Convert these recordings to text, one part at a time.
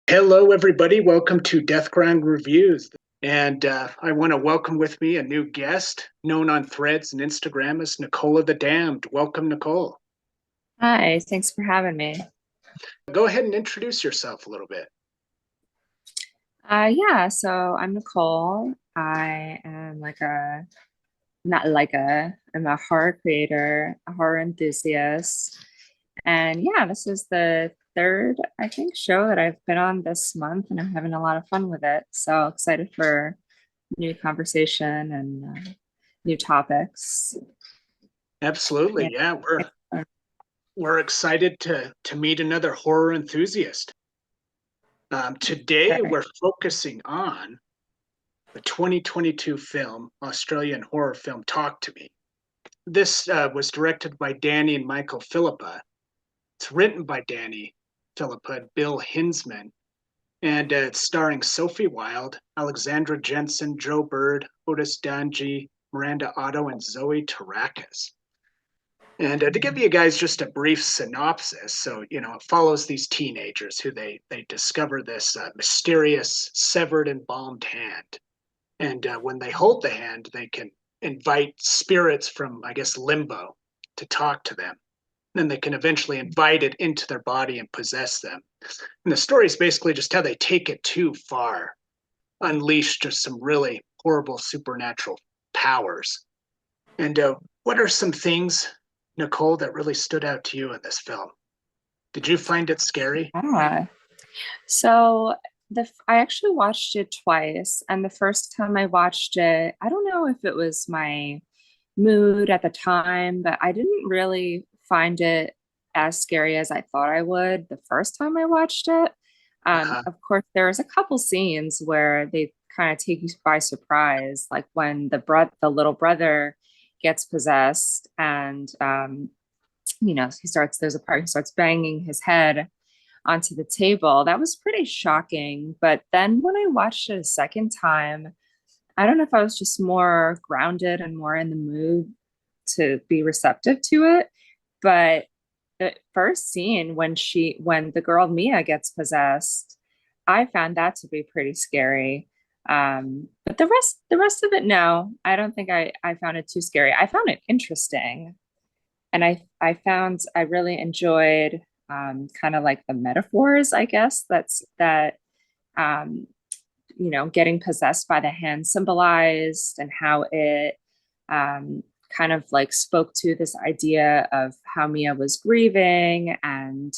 Hello, everybody. Welcome to DeathGroundReviews. And I want to welcome with me a new guest known on Threads and Instagram as Nicola the Damned. Welcome, Nicole. Hi, thanks for having me. Go ahead and introduce yourself a little bit. Yeah, so I'm Nicole. I am I'm a horror creator, a horror enthusiast. And yeah, this is the third, I think, show that I've been on this month, and I'm having a lot of fun with it. So excited for new conversation and new topics. Absolutely. Yeah. Yeah, we're excited to meet another horror enthusiast. Today, we're focusing on the 2022 film, Australian horror film, Talk to Me. This was directed by Danny and Michael Philippa. It's written by Danny Philippa and Bill Hinsman, and it's starring Sophie Wilde, Alexandra Jensen, Joe Bird, Otis Danji, Miranda Otto, and Zoe Tarakis. And to give you guys just a brief synopsis, so it follows these teenagers who they discover this mysterious severed embalmed hand, and when they hold the hand, they can invite spirits from, I guess, limbo to talk to them. Then they can eventually invite it into their body and possess them. And the story is basically just how they take it too far, unleash just some really horrible supernatural powers. And what are some things, Nicole, that really stood out to you in this film? Did you find it scary? Yeah. So I actually watched it twice, and the first time I watched it, I don't know if it was my mood at the time, but I didn't really find it as scary as I thought I would the first time I watched it. Uh-huh. Of course, there's a couple scenes where they kind of take you by surprise, like when the little brother gets possessed, and there's a part he starts banging his head onto the table. That was pretty shocking. But then when I watched it a second time, I don't know if I was just more grounded and more in the mood to be receptive to it. But the first scene when the girl Mia gets possessed, I found that to be pretty scary. But the rest of it, no, I don't think I found it too scary. I found it interesting, and I found I really enjoyed kind of like the metaphors, I guess, um, getting possessed by the hand symbolized, and how it kind of like spoke to this idea of how Mia was grieving, and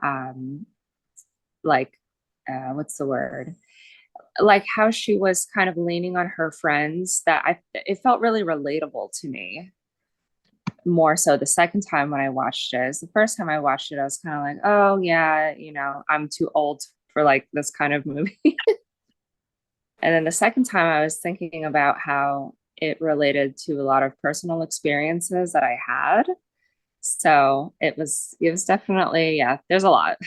um, like what's the word? Like how she was kind of leaning on her friends. It felt really relatable to me, more so the second time when I watched it. As the first time I watched it, I was kind of like, oh yeah, I'm too old for like this kind of movie. And then the second time I was thinking about how it related to a lot of personal experiences that I had. So it was definitely, yeah, there's a lot.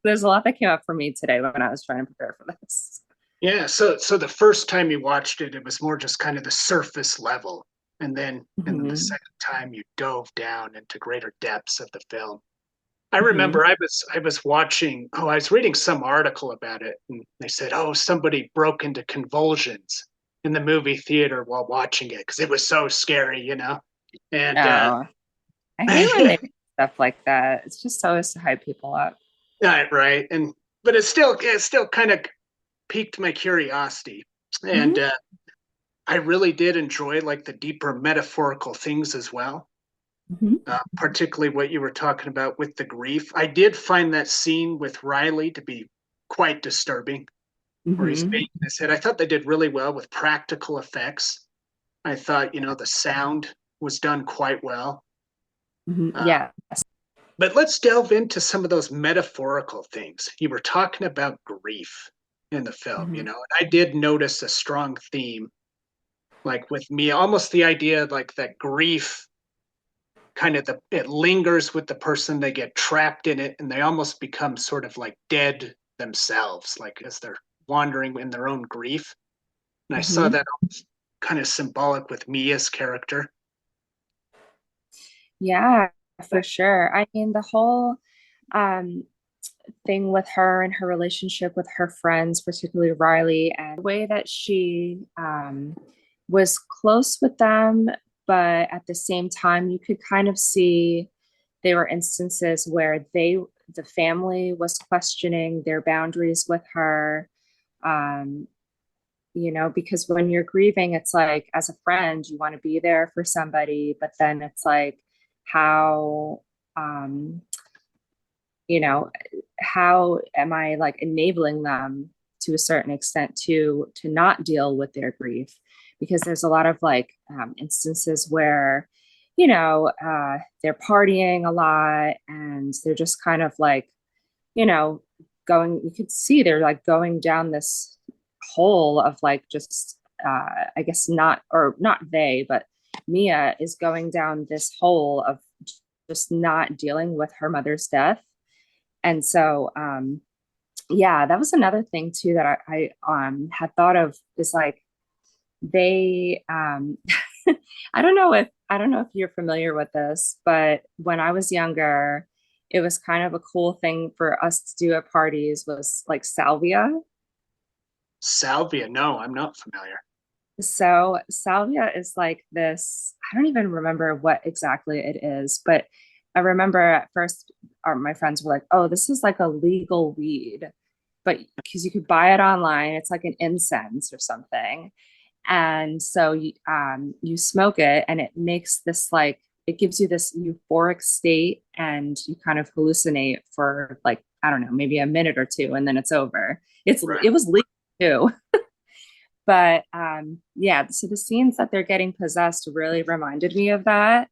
There's a lot that came up for me today when I was trying to prepare for this. Yeah, so the first time you watched it, it was more just kind of the surface level, and then the Hmm. second time you dove down into greater depths of the film. I Hmm. remember I was watching, I was reading some article about it, and they said, oh, somebody broke into convulsions in the movie theater while watching it because it was so scary. And Oh, I hate when they do stuff like that. It's just so as to hype people up. right, and but it still kind of piqued my curiosity, and Hmm. I really did enjoy like the deeper metaphorical things as well. Hmm. Particularly what you were talking about with the grief. I did find that scene with Riley to be quite disturbing, where he's Hmm. banging his head. I thought they did really well with practical effects. I thought, the sound was done quite well. Hmm. Uh, Yeah. but let's delve into some of those metaphorical things. You were talking about grief in the film, Hmm. and I did notice a strong theme, like with me, almost the idea like that grief kind of it lingers with the person, they get trapped in it, and they almost become sort of like dead themselves, like as they're wandering in their own grief. And I saw Hmm. that kind of symbolic with Mia's character. Yeah, for sure. I mean, the whole um thing with her and her relationship with her friends, particularly Riley, and the way that she was close with them, but at the same time, you could kind of see there were instances where the family was questioning their boundaries with her. Um, because when you're grieving, it's like as a friend, you want to be there for somebody, but then it's like how, um, you know, how am I like enabling them to a certain extent to not deal with their grief? Because there's a lot of like instances where, they're partying a lot and they're just kind of like, you know, you could see they're like going down this hole of like just I guess not or not they, but Mia is going down this hole of just not dealing with her mother's death. And so yeah, that was another thing too that I had thought of is like they I don't know if you're familiar with this, but when I was younger, it was kind of a cool thing for us to do at parties was like salvia. Salvia? No, I'm not familiar. So salvia is like this, I don't even remember what exactly it is, but I remember at first my friends were like, oh, this is like a legal weed, but because you could buy it online, it's like an incense or something. And so you smoke it and it makes this like, it gives you this euphoric state and you kind of hallucinate for like, I don't know, maybe a minute or two and then it's over. Right. It was legal too. But yeah, so the scenes that they're getting possessed really reminded me of that.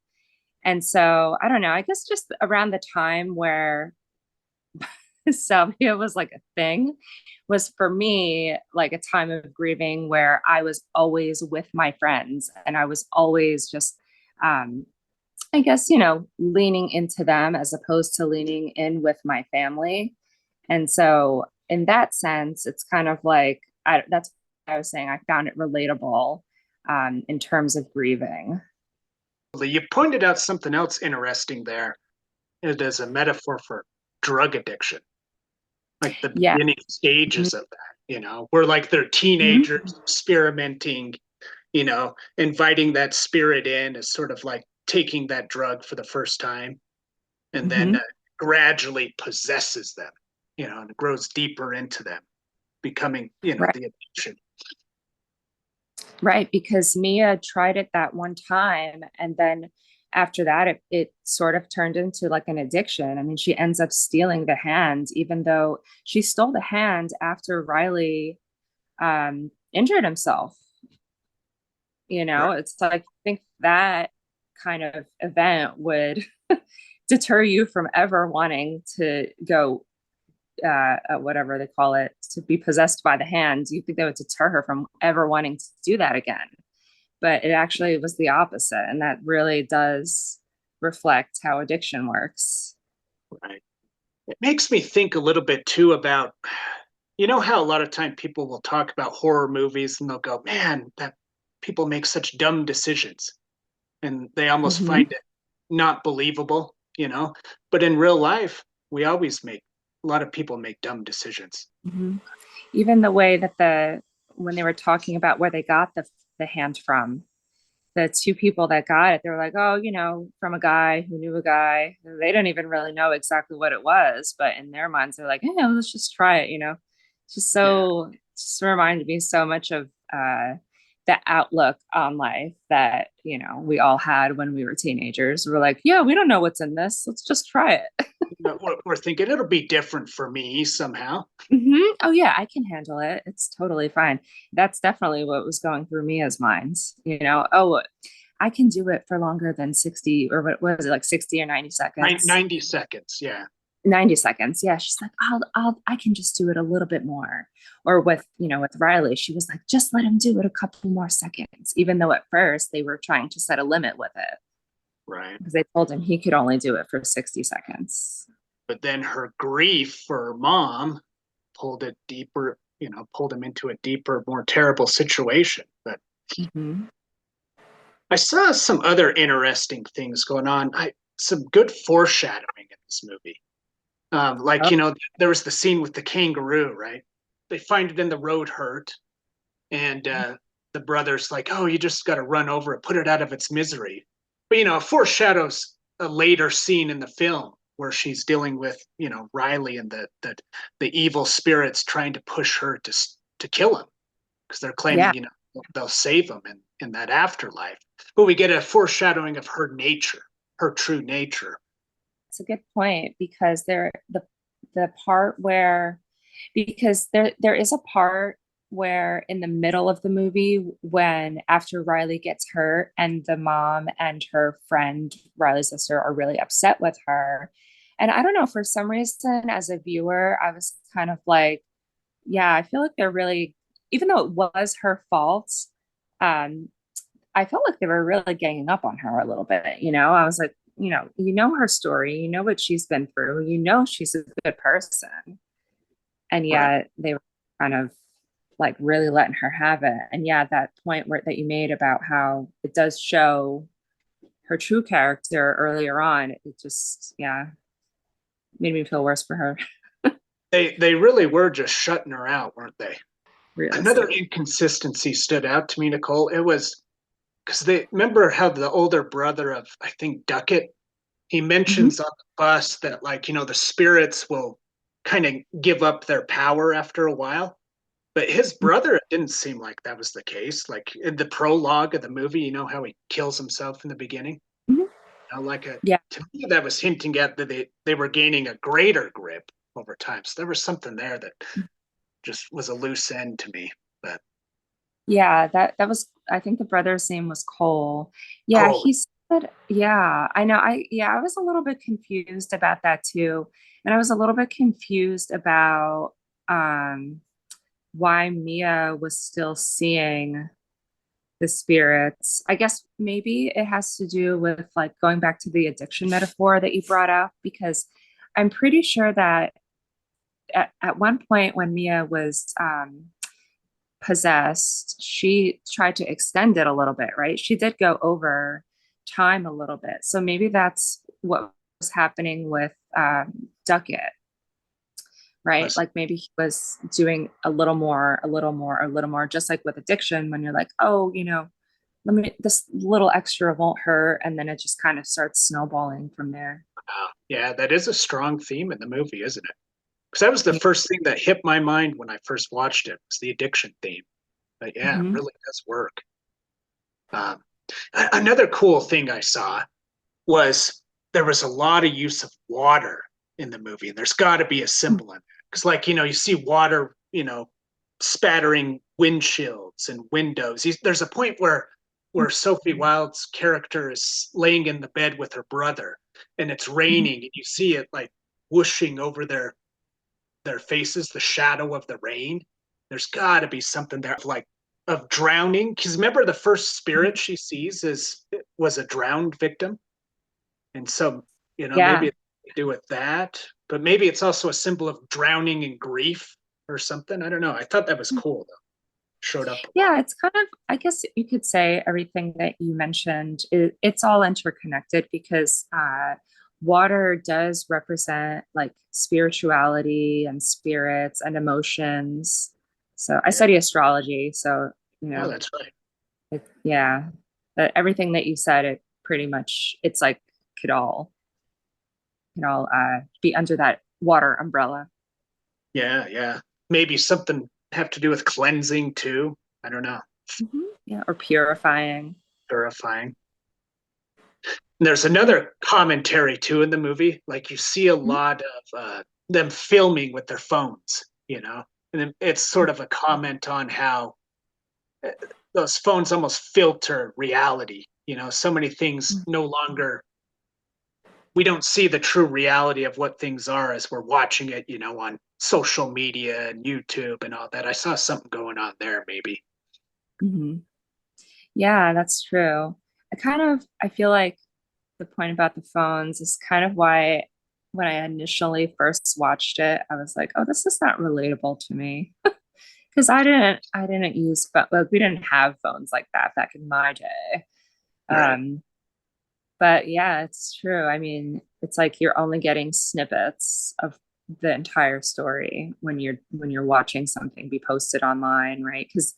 And so I don't know, I guess just around the time where salvia was like a thing was for me like a time of grieving where I was always with my friends and I was always just I guess leaning into them as opposed to leaning in with my family. And so in that sense it's kind of like that's what I was saying, I found it relatable in terms of grieving. You pointed out something else interesting there. It is a metaphor for drug addiction, like the Yeah. beginning stages of that, where like they're teenagers Mm-hmm. experimenting, inviting that spirit in is sort of like taking that drug for the first time and then Mm-hmm. gradually possesses them, and it grows deeper into them, becoming, Right. the addiction. Right, because Mia tried it that one time, and then after that, it sort of turned into like an addiction. I mean, she ends up stealing the hand, even though she stole the hand after Riley injured himself. Right. It's like I think that kind of event would deter you from ever wanting to go whatever they call it, to be possessed by the hand. You think that would deter her from ever wanting to do that again. But it actually was the opposite. And that really does reflect how addiction works. Right. It makes me think a little bit too about, how a lot of time people will talk about horror movies and they'll go, man, that people make such dumb decisions and they almost Mm-hmm. find it not believable, But in real life, we always make a lot of people make dumb decisions. Mm-hmm. Even the way that when they were talking about where they got the hand from, the two people that got it, they were like, oh, from a guy who knew a guy. They didn't even really know exactly what it was, but in their minds, they're like, hey, let's just try it, It's Yeah. just reminded me so much of the outlook on life that, we all had when we were teenagers. We're like, yeah, we don't know what's in this. Let's just try it. We're thinking it'll be different for me somehow. Mm-hmm. Oh yeah, I can handle it. It's totally fine. That's definitely what was going through Mia's minds. Oh, I can do it for longer than 60 or what was it, like 60 or 90 seconds? 90 seconds. Yeah. 90 seconds. Yeah. She's like, I can just do it a little bit more. Or with Riley, she was like, just let him do it a couple more seconds, even though at first they were trying to set a limit with it Right. because they told him he could only do it for 60 seconds. But then her grief for her mom pulled it deeper, pulled him into a deeper, more terrible situation. But Mm-hmm. I saw some other interesting things going on. Some good foreshadowing in this movie. Like, Oh, there was the scene with the kangaroo, right? They find it in the road hurt, and the brother's like, "Oh, you just got to run over it, put it out of its misery." But it foreshadows a later scene in the film where she's dealing with Riley and the evil spirits trying to push her to kill him because they're yeah, claiming they'll save him in that afterlife. But we get a foreshadowing of her nature, her true nature. it's a good point because the part where because there is a part where in the middle of the movie when after Riley gets hurt and the mom and her friend Riley's sister are really upset with her. And I don't know, for some reason as a viewer, I was kind of like, yeah, I feel like they're really, even though it was her fault, um, I felt like they were really ganging up on her a little bit. I was like, her story, what she's been through, she's a good person. And Right. yet they were kind of like really letting her have it. And yeah, that point that you made about how it does show her true character earlier on, it just, yeah, made me feel worse for her, They really were just shutting her out, weren't they? Another realistic. inconsistency stood out to me, Nicole. It was because they remember how the older brother of, I think, Duckett, he Mhm. mentions on the bus that, like, the spirits will kind of give up their power after a while. But his brother, it didn't seem like that was the case. Like in the prologue of the movie, how he kills himself in the beginning. Mhm. Like Yeah. to me, that was hinting at that they were gaining a greater grip over time. So there was something there that just was a loose end to me. But Yeah, that was, I think the brother's name was Cole. Yeah, Cole, he said, yeah, I know. I was a little bit confused about that too. And I was a little bit confused about um why Mia was still seeing the spirits. I guess maybe it has to do with like going back to the addiction metaphor that you brought up, because I'm pretty sure that at one point when Mia was possessed, she tried to extend it a little bit, right? She did go over time a little bit. So maybe that's what was happening with Duckett, right? was Like maybe he was doing a little more, a little more, a little more, just like with addiction, when you're like, oh, let me, this little extra won't hurt. And then it just kind of starts snowballing from there. yeah, that is a strong theme in the movie, isn't it? Because that was the Yeah. first thing that hit my mind when I first watched it was the addiction theme. But yeah, it Mm-hmm. really does work. Um, Another cool thing I saw was there was a lot of use of water in the movie, and there's got to be a symbol in it because, like, you see water, spattering windshields and windows. There's a point where Sophie Wilde's character is laying in the bed with her brother, and it's Mm-hmm. raining, and you see it like whooshing over their faces, the shadow of the rain. There's got to be something there of drowning, because remember the first spirit she sees was a drowned victim, and so maybe Yeah. it's to do with that, but maybe it's also a symbol of drowning in grief or something. I don't know. I thought that was cool though. Showed up a lot. Yeah, it's kind of, I guess you could say everything that you mentioned, it's all interconnected because water does represent like spirituality and spirits and emotions. So I Yeah. study astrology. So, you Oh, know, that's right. yeah, that everything that you said, it pretty much, it's like could all be under that water umbrella. Yeah, yeah. Maybe something have to do with cleansing too. I don't know. Mhm. Yeah, or purifying. Purifying. There's Yeah. another commentary too in the movie. Like you see a Mhm. lot of them filming with their phones, and it's sort of a comment on how uh, those phones almost filter reality. So many things no longer. We don't see the true reality of what things are as we're watching it, on social media and YouTube and all that. I saw something going on there, maybe. Mhm. Yeah, that's true. I feel like the point about the phones is kind of why when I initially first watched it, I was like, oh, this is not relatable to me. Because I didn't use, but like, we didn't have phones like that back in my day. Right. Um, But yeah, it's true. I mean, it's like you're only getting snippets of the entire story when you're watching something be posted online, right? Because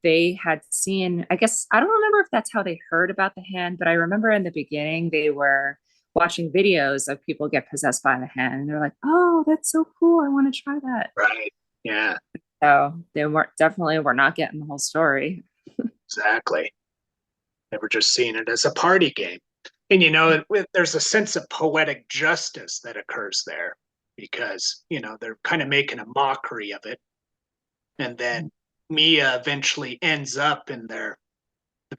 they had seen, I guess, I don't remember if that's how they heard about the hand, but I remember in the beginning they were watching videos of people get possessed by the hand, and they're like, "Oh, that's so cool! I want to try that." Right. Yeah, So they weren't definitely were not getting the whole story. exactly. They were just seeing it as a party game. And, there's a sense of poetic justice that occurs there because, they're kind of making a mockery of it. And then Mia eventually ends up in the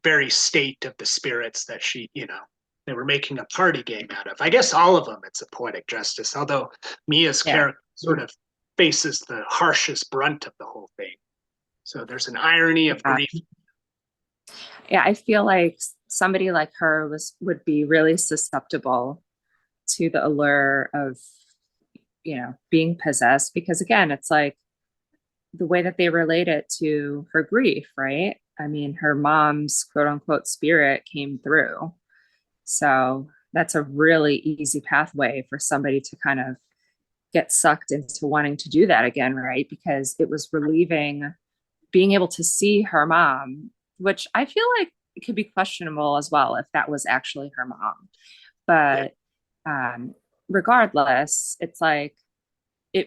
very state of the spirits that they were making a party game out of. I guess all of them, it's a poetic justice, although Mia's Yeah. character sort of faces the harshest brunt of the whole thing. So there's an irony of Yeah. grief. Yeah, I feel like somebody like her would be really susceptible to the allure of, being possessed because again, it's like the way that they relate it to her grief, right? I mean, her mom's quote unquote spirit came through. So that's a really easy pathway for somebody to kind of get sucked into wanting to do that again, right? Because it was relieving being able to see her mom, which I feel like it could be questionable as well if that was actually her mom. Yeah. But um, regardless, it's like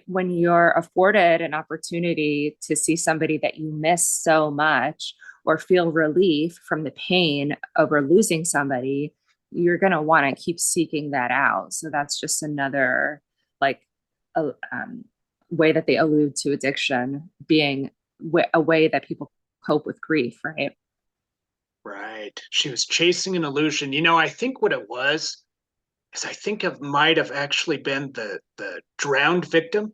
when you're afforded an opportunity to see somebody that you miss so much or feel relief from the pain over losing somebody, you're going to want to keep seeking that out. So that's just another like a, way that they allude to addiction being a way that people cope with grief, right? Right. She was chasing an illusion. I think what it was is I think it might have actually been the drowned victim,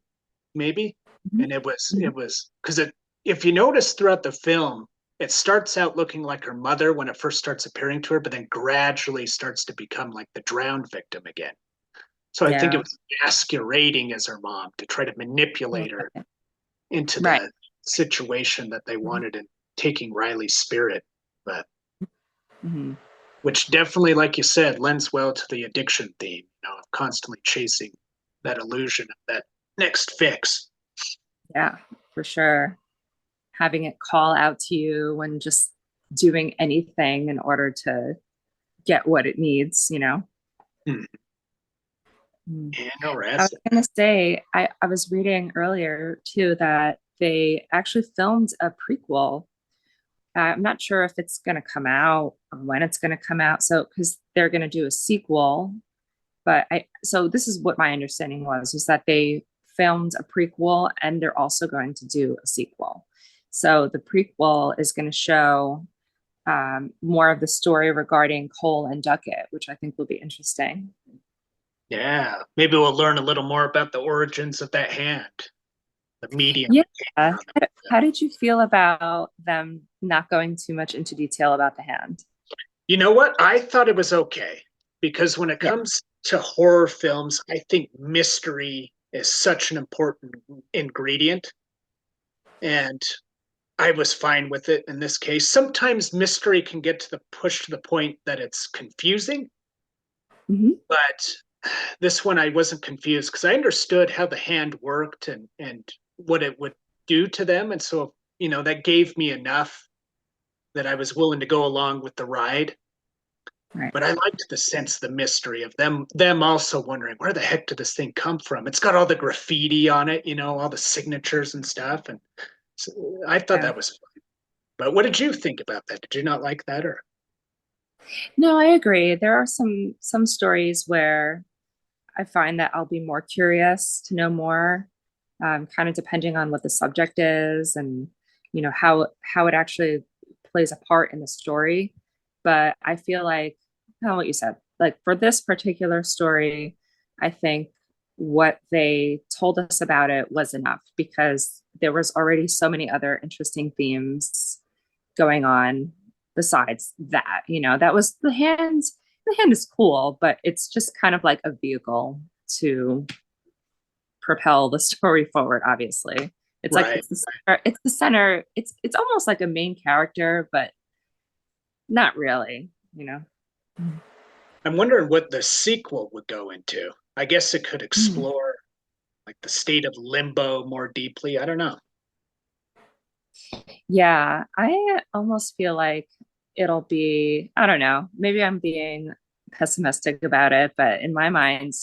maybe. Mhm. And it was Mhm. it was because it if you notice throughout the film, it starts out looking like her mother when it first starts appearing to her, but then gradually starts to become like the drowned victim again. So I think it Yeah. was masquerading as her mom to try to manipulate her into Right. the situation that they wanted in taking Riley's spirit. But Mhm. which definitely, like you said, lends well to the addiction theme, of constantly chasing that illusion of that next fix. Yeah, for sure. Having it call out to you when just doing anything in order to get what it needs, you know? Hmm. Mm. I was Interesting. going to say, I was reading earlier too that they actually filmed a prequel. I'm not sure if it's going to come out or when it's going to come out. So, because they're going to do a sequel, so this is what my understanding was that they filmed a prequel and they're also going to do a sequel. So the prequel is going to show more of the story regarding Cole and Duckett, which I think will be interesting. Yeah, maybe we'll learn a little more about the origins of that hand, the medium. Yeah. How did you feel about them not going too much into detail about the hand? You know what? I thought it was okay because when it Yeah. comes to horror films, I think mystery is such an important ingredient. And I was fine with it in this case. Sometimes mystery can get to the push to the point that it's confusing, Mhm. but this one I wasn't confused because I understood how the hand worked and what it would do to them. And so, that gave me enough that I was willing to go along with the ride. Right. But I liked the sense, the mystery of them also wondering where the heck did this thing come from? It's got all the graffiti on it, all the signatures and stuff. And so I thought Yeah. that was fun. But what did you think about that? Did you not like that or? No, I agree. There are some stories where I find that I'll be more curious to know more, kind of depending on what the subject is and how it actually plays a part in the story. But I feel like, what you said, like for this particular story, I think what they told us about it was enough because there was already so many other interesting themes going on besides that. That was the hand. The hand is cool, but it's just kind of like a vehicle to propel the story forward, obviously. It's like Right. it's almost like a main character, but not really. I'm wondering what the sequel would go into. I guess it could Mm. explore like the state of limbo more deeply. I don't know. Yeah, I almost feel like it'll be, I don't know, maybe I'm being pessimistic about it, but in my mind,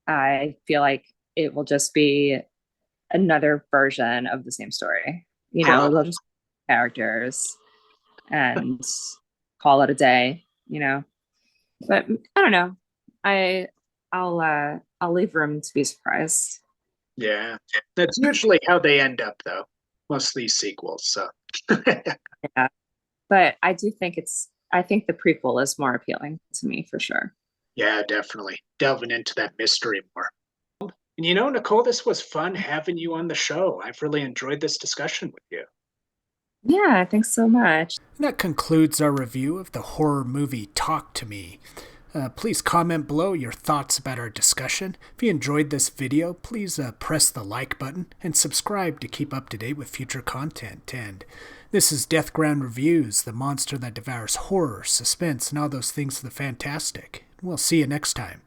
I feel like it will just be another version of the same story. You know, Huh. they'll just characters and call it a day, you know. But I don't know. I I'll leave room to be surprised. Yeah. That's usually how they end up though. Most of these sequels. So Yeah. But I think the prequel is more appealing to me for sure. yeah, definitely. Delving into that mystery more. And Nicole, this was fun having you on the show. I've really enjoyed this discussion with you. Yeah, thanks so much. And that concludes our review of the horror movie Talk to Me. Please comment below your thoughts about our discussion. If you enjoyed this video, please press the like button and subscribe to keep up to date with future content. And this is DeathGroundReviews, the monster that devours horror, suspense, and all those things of the fantastic. We'll see you next time.